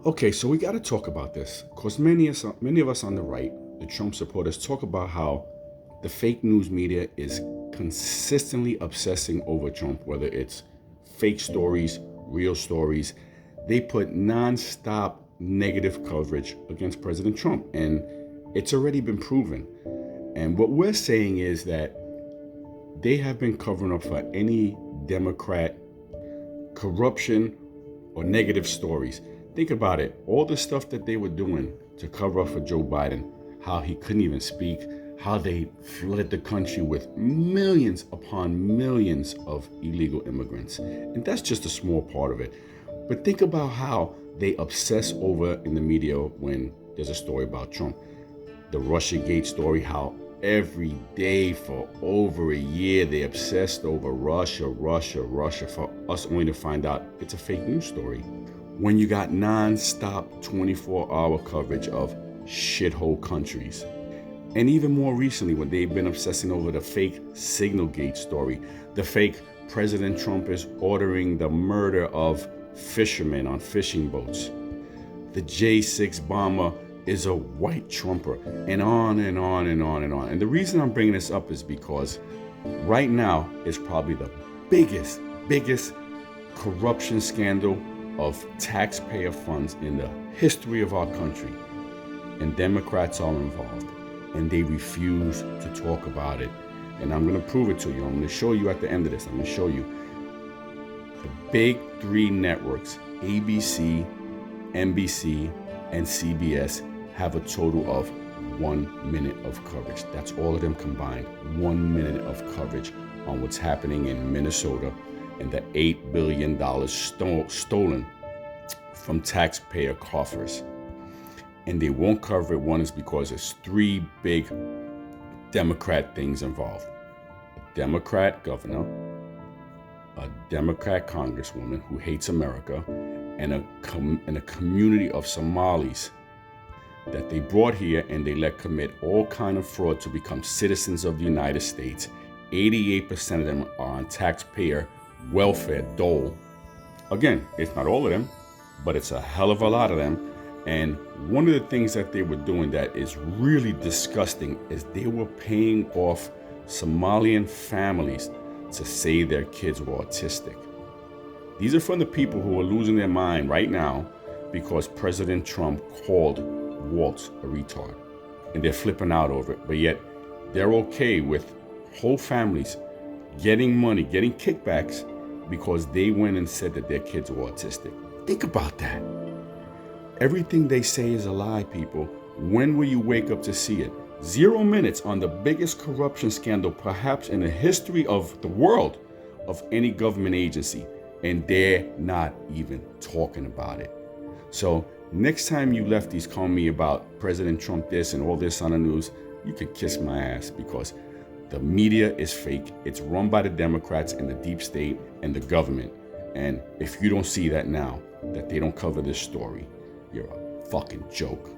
Okay, so we got to talk about this because many of us on the right, the Trump supporters, talk about how the fake news media is consistently obsessing over Trump, whether it's fake stories, real stories. They put nonstop negative coverage against President Trump, and it's already been proven. And what we're saying is that they have been covering up for any Democrat corruption or negative stories. Think about it. All the stuff that they were doing to cover up for Joe Biden, how he couldn't even speak, how they flooded the country with millions upon millions of illegal immigrants. And that's just a small part of it. But think about how they obsess over in the media when there's a story about Trump. The Russiagate story, how every day for over a year they obsessed over Russia, for us only to find out it's a fake news story. When you got non-stop 24-hour coverage of shithole countries. And even more recently, when they've been obsessing over the fake Signalgate story, the fake President Trump is ordering the murder of fishermen on fishing boats. The J-6 bomber is a white Trumper, and on and on and on and on. And the reason I'm bringing this up is because right now is probably the biggest corruption scandal of taxpayer funds in the history of our country. And Democrats are involved, and they refuse to talk about it. And I'm going to prove it to you. I'm going to show you at the end of this. I'm going to show you the big three networks, ABC, NBC, and CBS, have a total of 1 minute of coverage. That's all of them combined. 1 minute of coverage on what's happening in Minnesota and the $8 billion stolen from taxpayer coffers. And they won't cover it. One is because there's three big Democrat things involved. A Democrat governor, a Democrat congresswoman who hates America, and a community of Somalis that they brought here and they let commit all kind of fraud to become citizens of the United States. 88% of them are on taxpayer welfare dole. Again, it's not all of them, but it's a hell of a lot of them. And one of the things that they were doing that is really disgusting is they were paying off Somalian families to say their kids were autistic. These are from the people who are losing their mind right now because President Trump called Waltz a retard. And they're flipping out over it. But yet they're okay with whole families getting money, getting kickbacks because they went and said that their kids were autistic. Think about that. Everything they say is a lie, people. When will you wake up to see it? 0 minutes on the biggest corruption scandal perhaps in the history of the world of any government agency. And they're not even talking about it. So next time you lefties call me about President Trump this and all this on the news, you can kiss my ass because the media is fake. It's run by the Democrats and the deep state and the government. And if you don't see that now, that they don't cover this story, you're a fucking joke.